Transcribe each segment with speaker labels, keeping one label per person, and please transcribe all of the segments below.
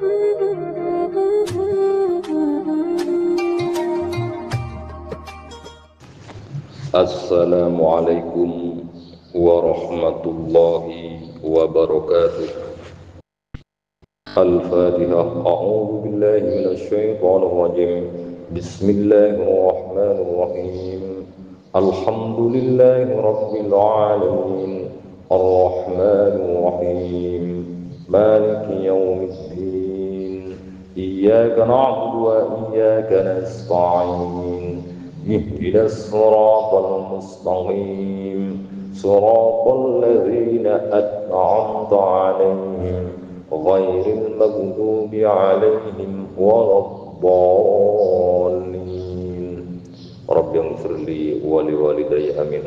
Speaker 1: Assalamualaikum warahmatullahi wabarakatuh. Al-Fatihah. A'udzu billahi minasy syaithanir rajim. Bismillahirrahmanirrahim. Alhamdulillahi rabbil alamin. Ar-Rahmanir Rahim. Maliki yaumiddin. Iyyaka na'budu wa iyyaka nasta'in. Ihdinas siratal mustaqim. Siratal ladzina an'amta 'alaihim ghairil maghdubi 'alaihim waladdallin. Rabbighfirli wa liwalidayya amin.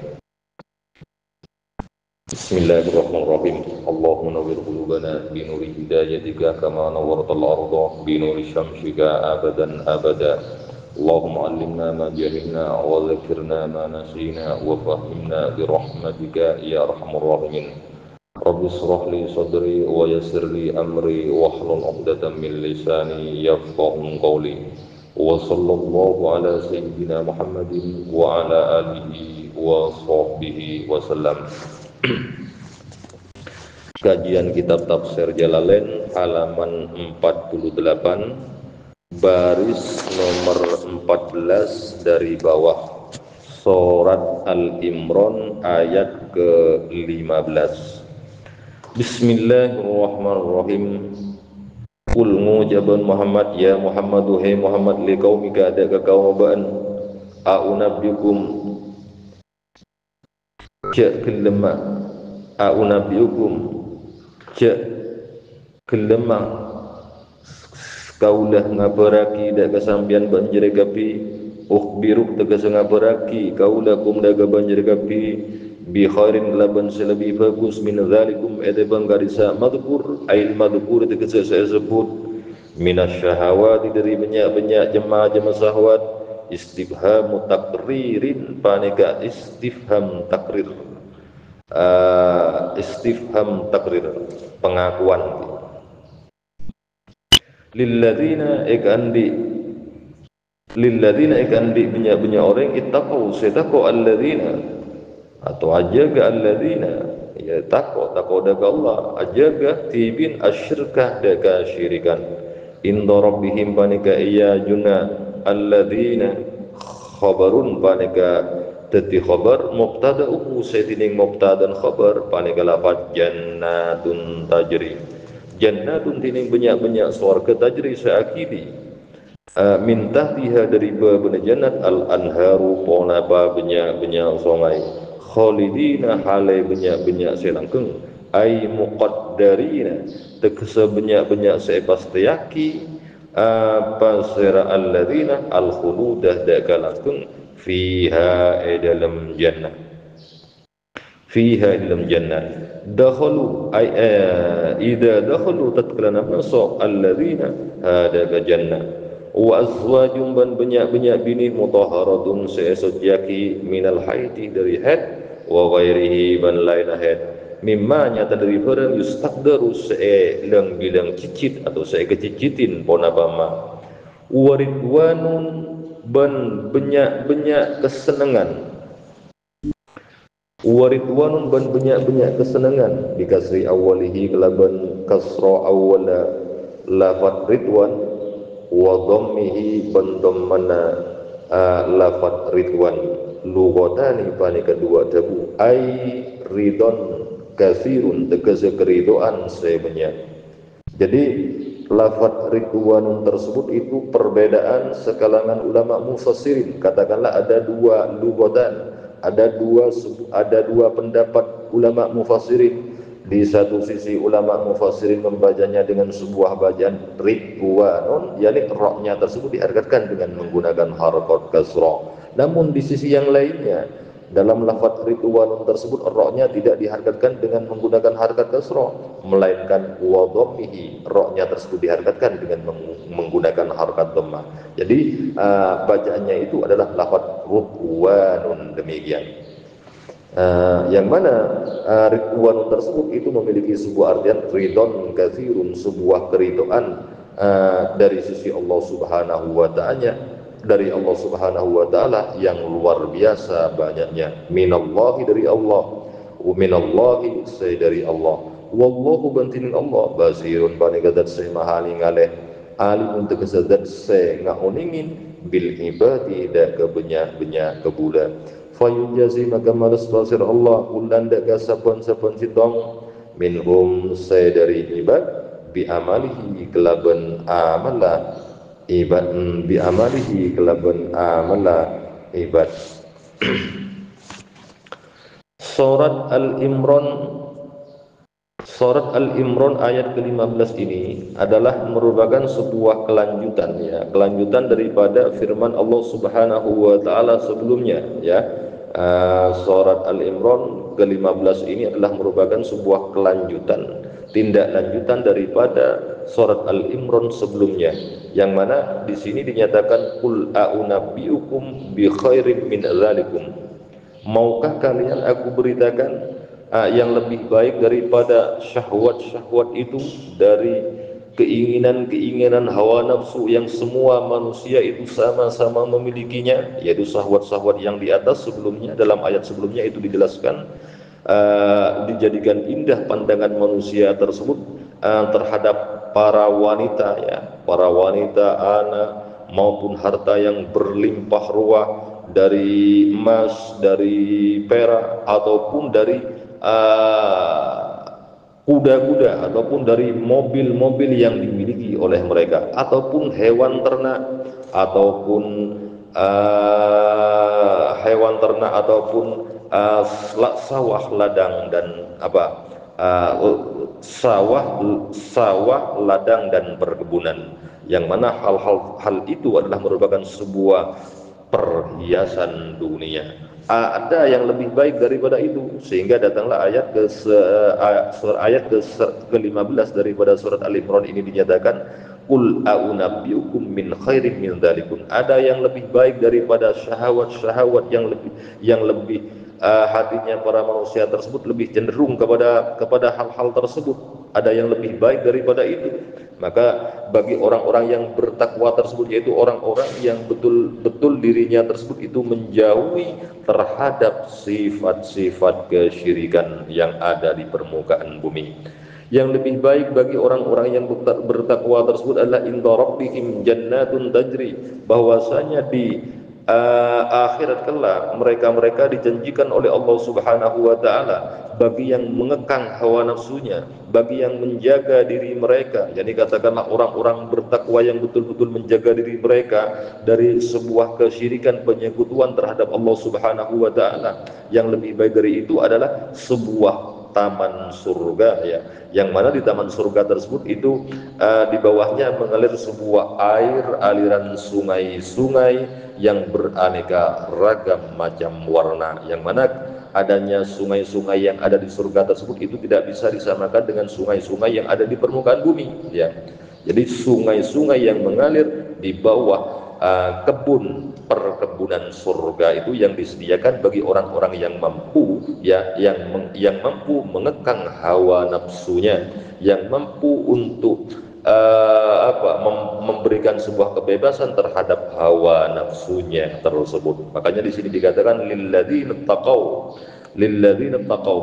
Speaker 1: Bismillahirrahmanirrahim. Allahumma nawwir qulubana bi nuri hidayatika kama nawwartal arda bi nuri syamsika abadan abada. Allahumma allimna ma jahilna wa dzakirna ma nasina wa fahimna bi rahmatika ya arhamar rahimin. Rabbi shrah li sadri wa yassir li amri wahlul 'uqdatam min lisani yafqahu qawli. Wa sallallahu ala sayyidina Muhammadin wa ala alihi wa sahbihi wa sallam. Kajian kitab Tafsir Jalalain halaman 48 baris nomor 14 dari bawah, surat Al-Imran ayat ke-15. Bismillahirrahmanirrahim. Qul ngujaban Muhammad, ya Muhammad, hai Muhammad, li qaumika ada ke kaum ba'an a'unabbiukum ja kelema a'unabbiukum ja kelema kaulah ngabaraki dak kasampian banjir kapi ukhbiruk tegas ngabaraki kaulah kum daga banjir kapi bi khairin laban selebih bagus min zalikum ede banggarisa madhkur ail madhkur tegas saya sebut minasyahawati dari banyak-banyak jemaah syahwat. Istifham takririn panega istifham takrir, istifham takrir pengakuan. Lilladzina ikandi banyak orang ittaqau setaqau alladzina atau ajaga alladzina ya taqau daga Allah ajaga tibin asyirkah daga syirikan inda rabbihim panika iya juna alladzina khabarun panika tadi khabar mubtada'uhu setining mubtadan khabar panika lafaz jannatun tajri. Jannatun tining banyak-banyak surga tajri seakidi min tahtiha dari bawah jannat al-anharu ponapa banyak-banyak sungai khalidina halai banyak-banyak selangkung ay muqaddarina tegese banyak-banyak sepastiyaki pasira alladzina al-khuludah dakalangkung fiha dalam jannah fiha dalam jannah dakhalu ay idza dakhalu tatkala masuk alladzina hada jannah wa azwajum ban banyak-banyak bini mutahharatun sesuciaki minal haiti dari haid wa ghairihi ban lain haid mimma nyata dari barang yustaqdaru seelang bilang cicit atau kecicitin ponabama waridwanun ban banyak-banyak kesenangan waridwanun ban banyak-banyak kesenangan dikasri awalihi kelaban kasra awala lafat ridwan wa dhammihi ban dhammana lafat ridwan lugatani pani kedua dabu ai ridon kasirun tegese keridoan sebanyak. Jadi lafat ridwanun tersebut itu perbedaan sekalangan ulama mufassirin. Katakanlah ada dua lugatan, ada dua pendapat ulama mufassirin. Di satu sisi ulama mufassirin membacanya dengan sebuah bacaan ridwanun, yakni roknya tersebut dihargatkan dengan menggunakan harakat kasrah. Namun di sisi yang lainnya dalam lafaz ridwanun tersebut roknya tidak dihargatkan dengan menggunakan harakat kasrah, melainkan wa dhammihi, roknya tersebut dihargatkan dengan menggunakan harakat dhammah. Jadi bacaannya itu adalah lafaz ridwanun demikian. Yang mana ridwanun tersebut itu memiliki sebuah artian ridon katsirun, sebuah keridoan dari sisi Allah Subhanahu wa Ta'ala, dari Allah Subhanahu wa Ta'ala yang luar biasa banyaknya. Minallahi, dari Allah, wa minallahi, say dari Allah, wallahu bantinin Allah, basirun panigadat say mahali ngaleh, alim untuk kesadat say ngauningin bil ibadi da kebenya kebula. Fayujazi maka malas basir Allah ulan da kasapan-sapan sitong minhum say dari ibad bi amalihi kelaban amala ibad, bi amalihi kelaban amala ibad. Surat Al-Imran ayat ke-15 ini adalah merupakan sebuah kelanjutan, ya, kelanjutan daripada firman Allah Subhanahu wa Ta'ala sebelumnya, ya. Surat Al-Imran ke-15 ini adalah merupakan sebuah kelanjutan, tindak lanjutan daripada surat Al-Imran sebelumnya, yang mana di sini dinyatakan qul a'unabbiukum bi khairin min dzalikum, maukah kalian aku beritakan yang lebih baik daripada syahwat-syahwat itu, dari keinginan-keinginan hawa nafsu yang semua manusia itu sama-sama memilikinya, yaitu syahwat-syahwat yang di atas sebelumnya. Dalam ayat sebelumnya itu dijelaskan dijadikan indah pandangan manusia tersebut terhadap para wanita, ya, para wanita, anak maupun harta yang berlimpah ruah, dari emas, dari perak, ataupun dari kuda-kuda, ataupun dari mobil-mobil yang dimiliki oleh mereka, ataupun hewan ternak, ataupun sawah ladang dan sawah ladang dan perkebunan, yang mana hal itu adalah merupakan sebuah perhiasan dunia. Ada yang lebih baik daripada itu, sehingga datanglah ayat ke-15 daripada surat Al-Imran ini dinyatakan qul a'unabbiukum min khairin min dzalikum. Ada yang lebih baik daripada syahwat-syahwat yang lebih hatinya para manusia tersebut lebih cenderung kepada hal-hal tersebut. Ada yang lebih baik daripada itu. Maka bagi orang-orang yang bertakwa tersebut, yaitu orang-orang yang betul-betul dirinya tersebut itu menjauhi terhadap sifat-sifat kesyirikan yang ada di permukaan bumi. Yang lebih baik bagi orang-orang yang bertakwa tersebut adalah inda rabbihim jannatun tajri, bahwasanya di akhirat kelak mereka dijanjikan oleh Allah Subhanahu wa Ta'ala bagi yang mengekang hawa nafsunya, bagi yang menjaga diri mereka, jadi katakanlah orang-orang bertakwa yang betul-betul menjaga diri mereka dari sebuah kesyirikan, penyekutuan terhadap Allah Subhanahu wa Ta'ala. Yang lebih baik dari itu adalah sebuah taman surga, ya, yang mana di taman surga tersebut itu di bawahnya mengalir sebuah aliran sungai-sungai yang beraneka ragam macam warna, yang mana adanya sungai-sungai yang ada di surga tersebut itu tidak bisa disamakan dengan sungai-sungai yang ada di permukaan bumi, ya. Jadi sungai-sungai yang mengalir di bawah perkebunan surga itu yang disediakan bagi orang-orang yang mampu, ya, yang mampu mengekang hawa nafsunya, yang mampu untuk memberikan sebuah kebebasan terhadap hawa nafsunya tersebut. Makanya di sini dikatakan lilladzina taqaw,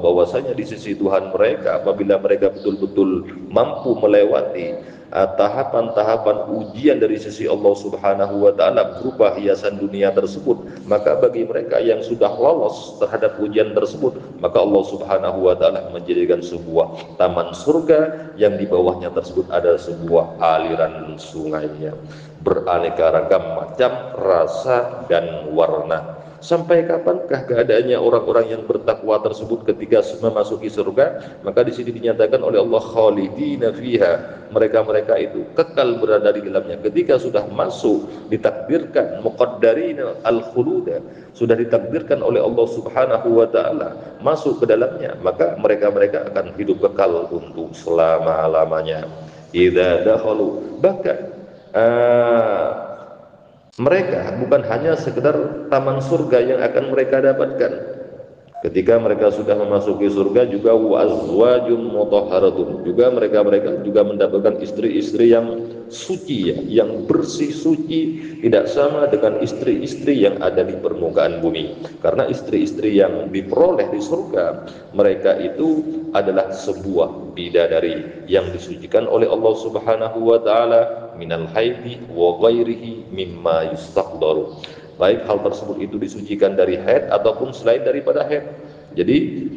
Speaker 1: bahwasanya di sisi Tuhan mereka apabila mereka betul-betul mampu melewati tahapan-tahapan ujian dari sisi Allah Subhanahu wa Ta'ala berupa hiasan dunia tersebut, maka bagi mereka yang sudah lolos terhadap ujian tersebut, maka Allah Subhanahu wa Ta'ala menjadikan sebuah taman surga yang di bawahnya tersebut ada sebuah aliran sungainya beraneka ragam macam rasa dan warna. Sampai kapankah keadaannya orang-orang yang bertakwa tersebut ketika memasuki surga? Maka di sini dinyatakan oleh Allah khalidina fiha, mereka itu kekal berada di dalamnya. Ketika sudah masuk, ditakdirkan muqaddarina al-khuluda, sudah ditakdirkan oleh Allah Subhanahu wa Ta'ala masuk ke dalamnya, maka mereka akan hidup kekal untuk selama-lamanya. Idza dakhalu, bahkan mereka bukan hanya sekedar taman surga yang akan mereka dapatkan, Ketika mereka sudah memasuki surga juga wa azwajum mutahharatun, juga mereka juga mendapatkan istri-istri yang suci, ya, yang bersih suci, tidak sama dengan istri-istri yang ada di permukaan bumi. Karena istri-istri yang diperoleh di surga, mereka itu adalah sebuah bidadari yang disucikan oleh Allah Subhanahu wa taala minal haidi wa ghairihi mimma yustaqdaru. Baik hal tersebut itu disucikan dari haid ataupun selain daripada haid. Jadi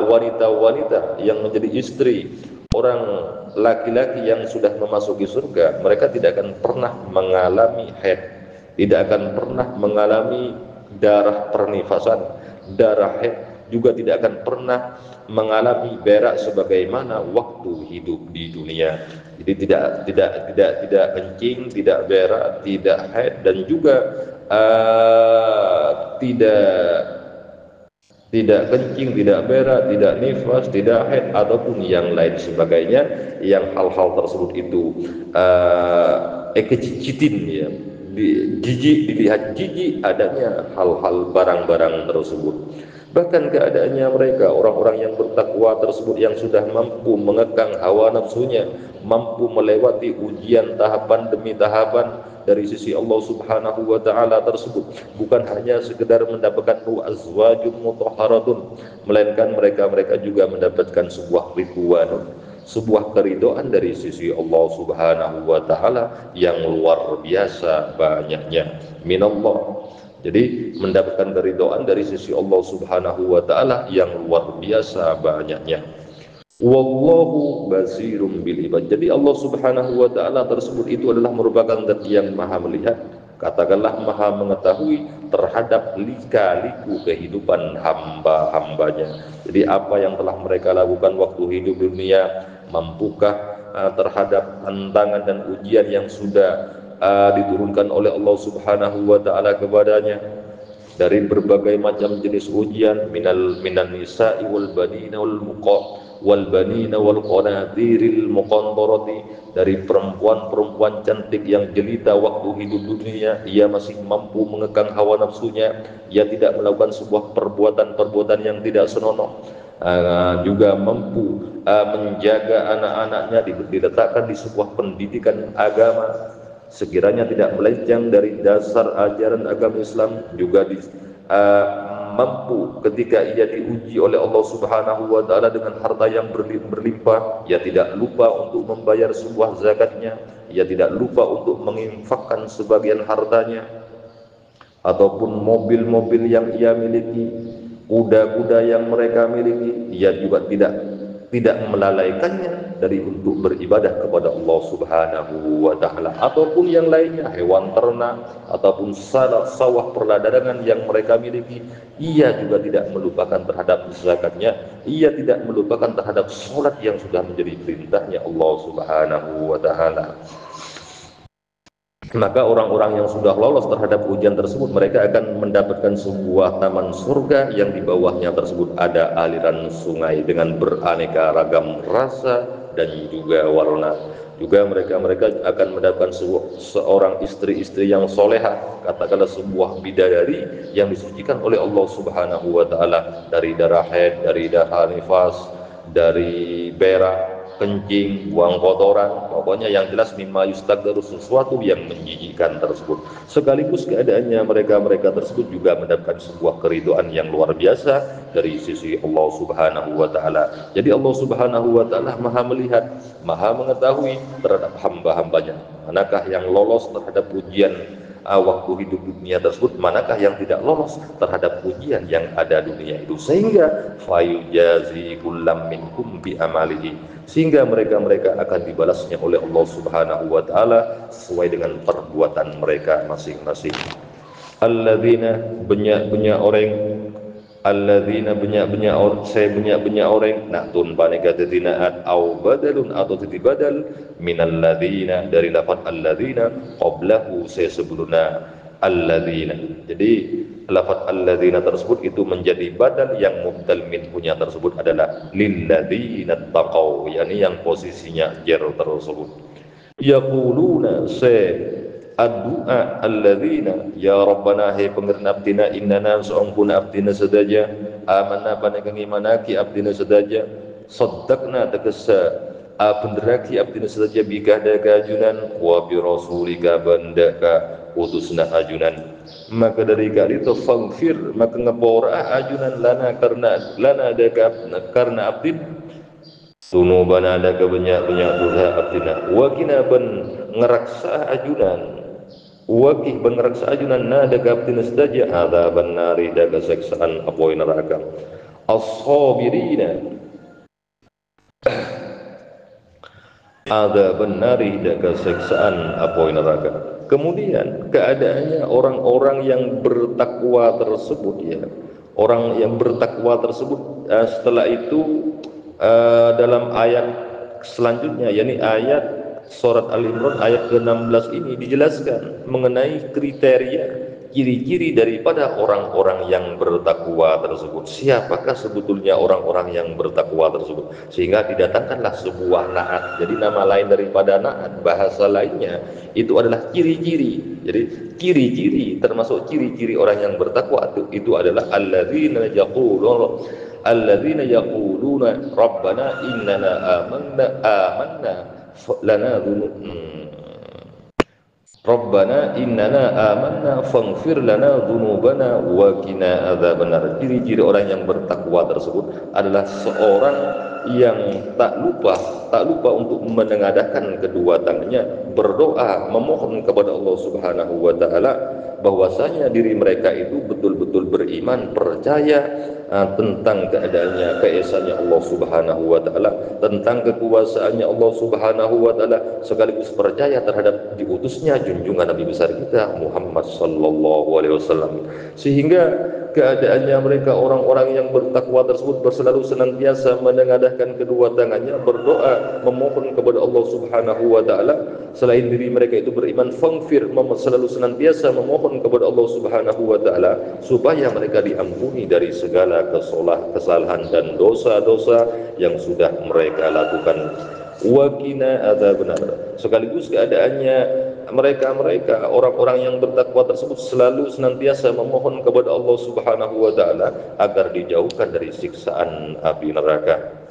Speaker 1: wanita-wanita yang menjadi istri orang laki-laki yang sudah memasuki surga, mereka tidak akan pernah mengalami haid, tidak akan pernah mengalami darah pernifasan, darah haid, juga tidak akan pernah mengalami berak sebagaimana waktu hidup di dunia. Jadi tidak kencing, tidak berak, tidak haid, dan juga tidak kencing, tidak berak, tidak nifas, tidak haid ataupun yang lain sebagainya, yang hal-hal tersebut itu kecitin, ya, dilihat jijik adanya hal-hal barang-barang tersebut. Bahkan keadaannya mereka, orang-orang yang bertakwa tersebut, yang sudah mampu mengekang hawa nafsunya, mampu melewati ujian tahapan demi tahapan dari sisi Allah Subhanahu wa taala tersebut, bukan hanya sekedar mendapatkan azwajum mutahharatun, melainkan mereka juga mendapatkan sebuah ridwan, sebuah keridhaan dari sisi Allah Subhanahu wa taala yang luar biasa banyaknya minallah. Jadi mendapatkan keridhaan dari sisi Allah Subhanahu wa taala yang luar biasa banyaknya. Wallahu basirum bil ibad. Jadi Allah Subhanahu wa taala tersebut itu adalah merupakan zat yang maha melihat, katakanlah maha mengetahui terhadap lika-liku kehidupan hamba-hambanya. Jadi apa yang telah mereka lakukan waktu hidup di dunia, mampukah terhadap tantangan dan ujian yang sudah diturunkan oleh Allah Subhanahu wa taala kepadanya dari berbagai macam jenis ujian, minan nisa'i wal banina wal banina wal qanatiril muqantarati, dari perempuan-perempuan cantik yang jelita waktu hidup dunia, ia masih mampu mengekang hawa nafsunya, ia tidak melakukan sebuah perbuatan-perbuatan yang tidak senonoh, juga mampu menjaga anak-anaknya, diletakkan di sebuah pendidikan agama sekiranya tidak melenceng dari dasar ajaran agama Islam, juga mampu ketika ia diuji oleh Allah Subhanahu wa taala dengan harta yang berlimpah, ia tidak lupa untuk membayar sebuah zakatnya, ia tidak lupa untuk menginfakkan sebagian hartanya, ataupun mobil-mobil yang ia miliki, kuda-kuda yang mereka miliki, ia juga tidak melalaikannya dari untuk beribadah kepada Allah Subhanahu wa taala, ataupun yang lainnya, hewan ternak ataupun sawah perladangan yang mereka miliki, ia juga tidak melupakan terhadap zakatnya, ia tidak melupakan terhadap salat yang sudah menjadi perintahnya Allah Subhanahu wa taala. Maka orang-orang yang sudah lolos terhadap ujian tersebut, mereka akan mendapatkan sebuah taman surga yang di bawahnya tersebut ada aliran sungai dengan beraneka ragam rasa dan juga warna. Juga mereka akan mendapatkan seorang istri-istri yang soleha, katakanlah sebuah bidadari yang disucikan oleh Allah Subhanahu wa taala dari darah haid, dari darah nifas, dari berak, kencing, buang kotoran, pokoknya yang jelas mimma yustaqdaru, sesuatu yang menjijikkan tersebut. Sekaligus keadaannya mereka tersebut juga mendapatkan sebuah keridhaan yang luar biasa dari sisi Allah Subhanahu wa taala. Jadi Allah Subhanahu wa taala maha melihat, maha mengetahui terhadap hamba-hambanya, manakah yang lolos terhadap ujian waktu hidup dunia tersebut, manakah yang tidak lolos terhadap ujian yang ada dunia itu, sehingga fayujazi kullam minkum bi amalihi, sehingga mereka akan dibalasnya oleh Allah Subhanahu wa taala sesuai dengan perbuatan mereka masing-masing. Alladzina banyak orang, alladzina banyak orang natun paneka tadinaat au badalun atau tadi badal minal ladzina, dari lafaz alladzina qablahu sebelumnya alladzina. Jadi lafaz alladzina tersebut itu menjadi badal yang mubdal minhunya tersebut adalah lilladzina taqau, yakni yang posisinya jar tersebut. Yaquluna ad-du'a alladzina, ya rabbana hai pengerna abdina innana sa'ungkuna abdina sadaja, amanna panenging imanaki abdina sedaja, saddaqna tegesa benderaki abdina sedaja bikadaka ajunan wa bi rasulika bandaka utusna ajunan. Maka dari kali itu fangfir maka ngapora ajunan lana karena lana daka karena abdin sunubana daka banyak dosa abdina wakina ban ngeraksa ajunan wakih ban ngeraksa ajunan nada daka abdina sedaja adzaban nari daka seksaan apoi neraka as-sabirina adzaban nari daka seksaan apoi neraka. Kemudian keadaannya orang-orang yang bertakwa tersebut ya, orang yang bertakwa tersebut setelah itu dalam ayat selanjutnya yakni ayat surat Al-Imran ayat ke-16 ini dijelaskan mengenai kriteria ciri-ciri daripada orang-orang yang bertakwa tersebut. Siapakah sebetulnya orang-orang yang bertakwa tersebut? Sehingga didatangkanlah sebuah naat. Jadi nama lain daripada naat, bahasa lainnya itu adalah ciri-ciri. Jadi ciri-ciri termasuk ciri-ciri orang yang bertakwa itu adalah alladzina yaquluna rabbana innana amanna lana Rabbana innana amanna faghfir lana dzunubana wa qina adzabannar. Ciri-ciri orang yang bertakwa tersebut adalah seorang yang tak lupa untuk menengadahkan kedua tangannya berdoa memohon kepada Allah Subhanahu wa taala bahwasanya diri mereka itu betul-betul beriman, percaya tentang keadaannya, keesaannya Allah Subhanahu wa taala, tentang kekuasaannya Allah Subhanahu wa taala, sekaligus percaya terhadap diutusnya junjungan Nabi besar kita Muhammad sallallahu alaihi wasallam. Sehingga keadaannya mereka orang-orang yang bertakwa tersebut selalu senantiasa menengadahkan kedua tangannya berdoa memohon kepada Allah Subhanahu wa taala selain diri mereka itu beriman faghfir selalu senantiasa memohon kepada Allah Subhanahu wa taala supaya mereka diampuni dari segala kesalahan dan dosa-dosa yang sudah mereka lakukan. Wakina adzabannar. Sekaligus keadaannya mereka orang-orang yang bertakwa tersebut selalu senantiasa memohon kepada Allah Subhanahu wa taala agar dijauhkan dari siksaan api neraka.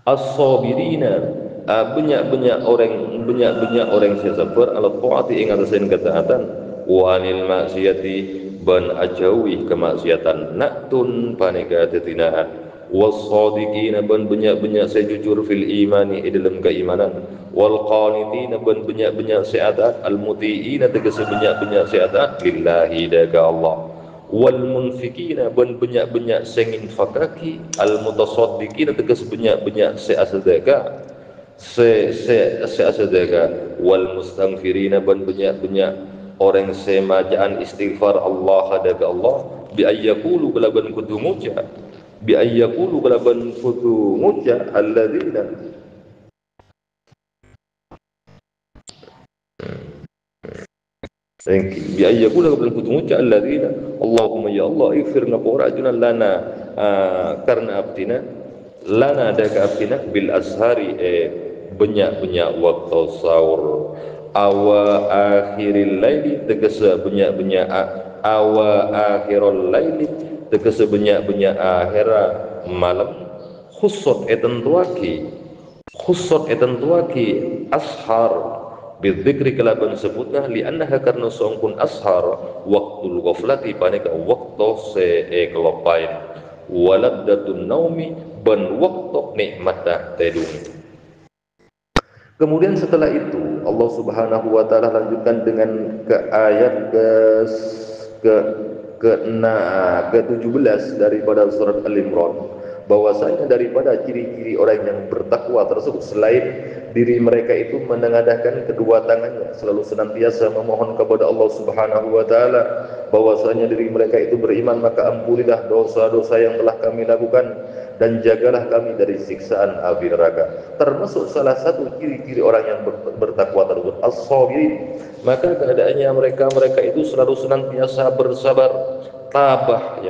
Speaker 1: As-sabirina banyak orang yang sabar ala taati ing atasen ketaatan wa anil maksiati ban ajauhi kemaksiatan naktun paneka tetinaan was-sadiqina ban banyak sejujur fil imani dalam keimanan wal qanitina ban banyak seatat al mutiina tegese banyak seatat lillahi daga Allah wal munfikina ban banyak sengin fakaki al mutasaddiqina tegese banyak seasedeka seasedeka wal mustaghfirina ban banyak orang semajaan istighfar Allah daga Allah bi ayyaqulu balaban kudu ngucap bi ayyaqulu balaban kudu ngucap alladzina bi ayyaqulu balaban kudu ngucap alladzina Allahumma ya Allah ighfir ngapura ajunan lana karena abdina lana daga abdina bil ashari banyak waktu sahur awa akhiril laili tegese banyak awa akhirul laili tegese banyak akhira malam khussat etentuaki ashar bidzikri kalaban sebutna li'annaha karna songkun ashar waqtul ghaflati paneka waktu se kelopain waladdatun naumi ban waktu nikmata tedung. Kemudian setelah itu Allah Subhanahu wa taala lanjutkan dengan ke ayat ke-17 daripada surat Al-Imran bahwasanya daripada ciri-ciri orang yang bertakwa tersebut selain diri mereka itu menengadahkan kedua tangannya selalu senantiasa memohon kepada Allah Subhanahu wa taala bahwasanya diri mereka itu beriman maka ampunilah dosa-dosa yang telah kami lakukan dan jagalah kami dari siksaan api neraka. Termasuk salah satu ciri-ciri orang yang bertakwa tersebut as-sabirin. Maka keadaannya mereka itu selalu senantiasa bersabar, tabah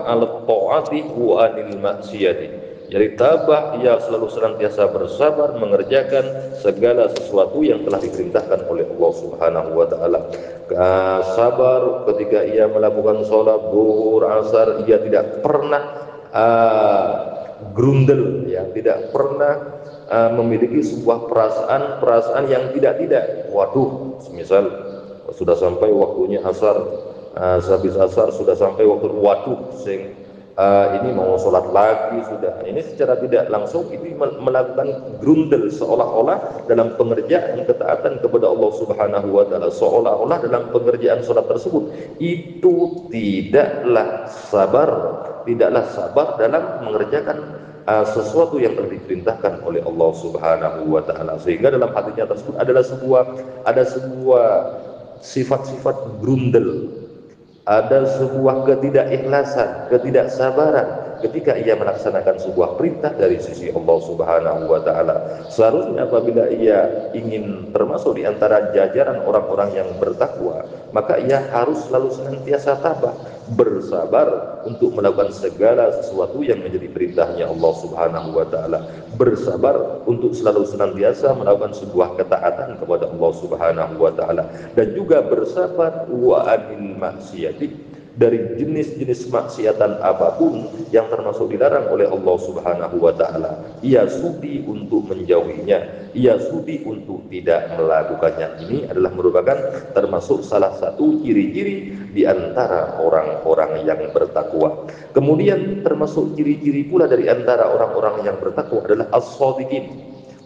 Speaker 1: ala taati wa anil maksiati, Jadi tabah, ia selalu senantiasa bersabar mengerjakan segala sesuatu yang telah diperintahkan oleh Allah Subhanahu wa taala. Sabar ketika ia melakukan sholat zuhur, asar, ia tidak pernah grundel, ya, tidak pernah memiliki sebuah perasaan yang tidak. Waduh, semisal sudah sampai waktunya asar, habis asar sudah sampai waktu, waduh, ini mau sholat lagi sudah. Ini secara tidak langsung ini melakukan grundel, seolah-olah dalam pengerjaan ketaatan kepada Allah Subhanahu wa taala, seolah-olah dalam pengerjaan sholat tersebut itu tidaklah sabar dalam mengerjakan sesuatu yang telah diperintahkan oleh Allah Subhanahu wa taala, sehingga dalam hatinya tersebut ada sebuah sifat-sifat grundel, ada sebuah ketidakikhlasan, ketidaksabaran ketika ia melaksanakan sebuah perintah dari sisi Allah Subhanahu wa taala. Seharusnya apabila ia ingin termasuk di antara jajaran orang-orang yang bertakwa, maka ia harus selalu senantiasa tabah, bersabar untuk melakukan segala sesuatu yang menjadi perintahnya Allah Subhanahu wa taala, bersabar untuk selalu senantiasa melakukan sebuah ketaatan kepada Allah Subhanahu wa taala, dan juga bersabar wa anil maksiati, dari jenis-jenis maksiatan apapun yang termasuk dilarang oleh Allah Subhanahu wa taala. Ia sudi untuk menjauhinya, ia sudi untuk tidak melakukannya. Ini adalah merupakan termasuk salah satu ciri-ciri di antara orang-orang yang bertakwa. Kemudian termasuk ciri-ciri pula dari antara orang-orang yang bertakwa adalah as-shadiqin.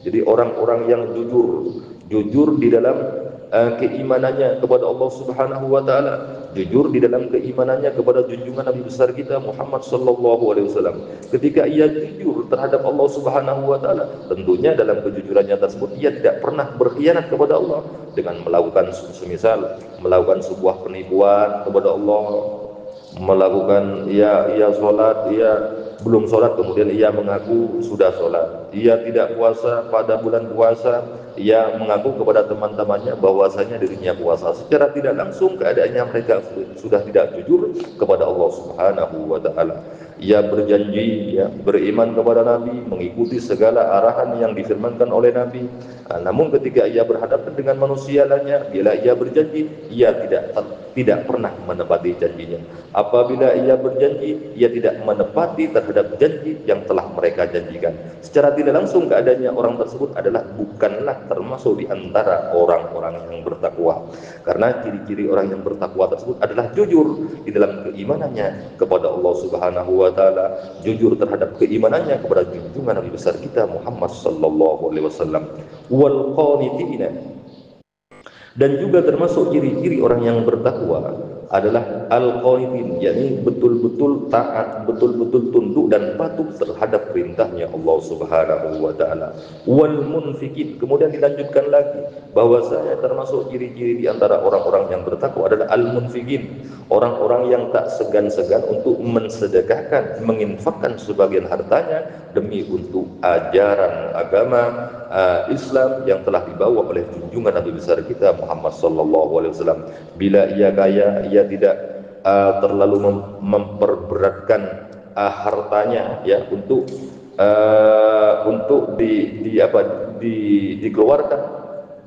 Speaker 1: Jadi orang-orang yang jujur di dalam keimanannya kepada Allah Subhanahu wa taala, jujur di dalam keimanannya kepada junjungan Nabi besar kita Muhammad sallallahu alaihi wasallam. Ketika ia jujur terhadap Allah Subhanahu wa taala, tentunya dalam kejujurannya tersebut ia tidak pernah berkhianat kepada Allah dengan melakukan semisal melakukan sebuah penipuan kepada Allah, melakukan ia sholat, ia belum sholat kemudian ia mengaku sudah sholat, ia tidak puasa pada bulan puasa, ia mengaku kepada teman-temannya bahwasanya dirinya puasa. Secara tidak langsung keadaannya mereka sudah tidak jujur kepada Allah Subhanahu wa taala. Ia berjanji, ya, beriman kepada Nabi, mengikuti segala arahan yang difirmankan oleh Nabi. Namun ketika ia berhadapan dengan manusia lainnya, bila ia berjanji, ia tidak pernah menepati janjinya. Apabila ia berjanji, ia tidak menepati terhadap janji yang telah mereka janjikan. Secara tidak langsung keadaannya orang tersebut bukanlah termasuk di antara orang-orang yang bertakwa. Karena ciri-ciri orang yang bertakwa tersebut adalah jujur di dalam keimanannya kepada Allah Subhanahu wa taala, jujur terhadap keimanannya kepada junjungan Nabi besar kita Muhammad sallallahu alaihi wasallam, wal qanitina. Dan juga termasuk ciri-ciri orang yang bertakwa adalah al-qanitin, yakni betul-betul taat, betul-betul tunduk dan patuh terhadap perintahnya Allah Subhanahu wa taala. Wal munfiqin, kemudian dilanjutkan lagi bahwasanya termasuk ciri-ciri di antara orang-orang yang bertakwa adalah al-munfiqin, orang-orang yang tak segan-segan untuk mensedekahkan, menginfakkan sebagian hartanya demi untuk ajaran agama Islam yang telah dibawa oleh junjungan Nabi besar kita Muhammad sallallahu alaihi wasallam. Bila ia kaya, ia tidak terlalu memperberatkan hartanya, ya, untuk dikeluarkan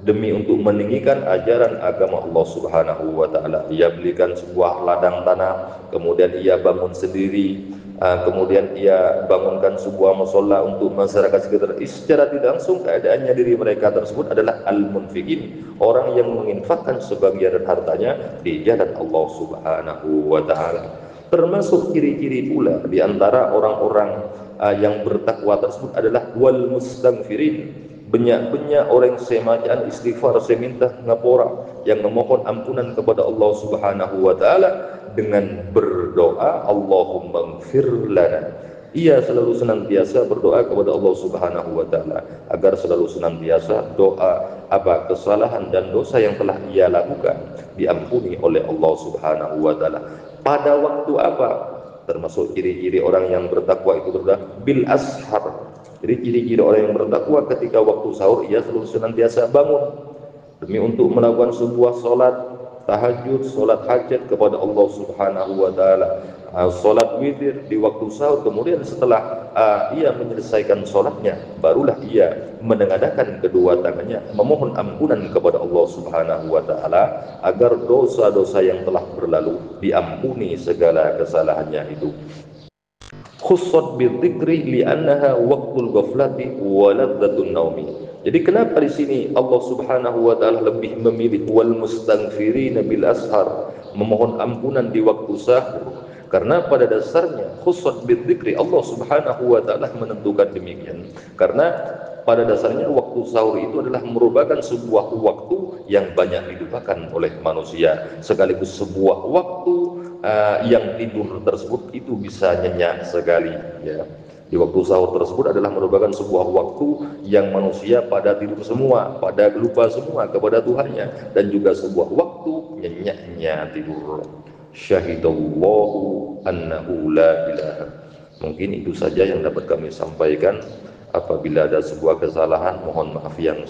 Speaker 1: demi untuk meninggikan ajaran agama Allah Subhanahu wa taala. Ia belikan sebuah ladang tanah, kemudian ia bangun sendiri, kemudian ia bangunkan sebuah mushola untuk masyarakat sekitar. Secara tidak langsung keadaannya diri mereka tersebut adalah al-munfiqin, orang yang menginfakkan sebagian hartanya di jalan Allah Subhanahu wa taala. Termasuk ciri-ciri pula di antara orang-orang yang bertakwa tersebut adalah wal mustaghfirin, banyak-banyak orang semacam istighfar, seminta ngapura, yang memohon ampunan kepada Allah Subhanahu wa taala dengan berdoa Allahumma ighfir lana. Ia selalu senantiasa berdoa kepada Allah Subhanahu wa taala agar selalu senantiasa doa kesalahan dan dosa yang telah ia lakukan diampuni oleh Allah Subhanahu wa taala. Pada waktu apa? Termasuk ciri-ciri orang yang bertakwa itu adalah bil ashar. Jadi ciri-ciri orang yang bertakwa ketika waktu sahur ia selalu senantiasa bangun demi untuk melakukan sebuah sholat, tahajud, sholat hajat kepada Allah Subhanahu wa taala, sholat witir di waktu sahur, kemudian setelah ia menyelesaikan sholatnya, barulah ia menengadahkan kedua tangannya memohon ampunan kepada Allah Subhanahu wa taala agar dosa-dosa yang telah berlalu diampuni segala kesalahannya itu. Khussat bidzikri li'annaha waqtul ghaflati wa ladzatun naumi. Jadi kenapa di sini Allah Subhanahu wa taala lebih memilih wal mustaghfirina bil ashar, memohon ampunan di waktu sahur? Karena pada dasarnya khussat bidzikri, Allah Subhanahu wa taala menentukan demikian. Karena pada dasarnya waktu sahur itu adalah merupakan sebuah waktu yang banyak dilupakan oleh manusia, sekaligus sebuah waktu yang tidur tersebut itu bisa nyenyak sekali, ya. Di waktu sahur tersebut adalah merupakan sebuah waktu yang manusia pada tidur semua, pada lupa semua kepada Tuhannya, dan juga sebuah waktu nyenyaknya tidur. Syahidallahu annahu la ilaha. Mungkin itu saja yang dapat kami sampaikan. Apabila ada sebuah kesalahan, mohon maaf yang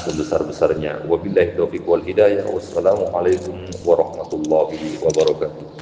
Speaker 1: sebesar-besarnya. Wabillahi taufiq wal hidayah. Wassalamualaikum warahmatullahi wabarakatuh.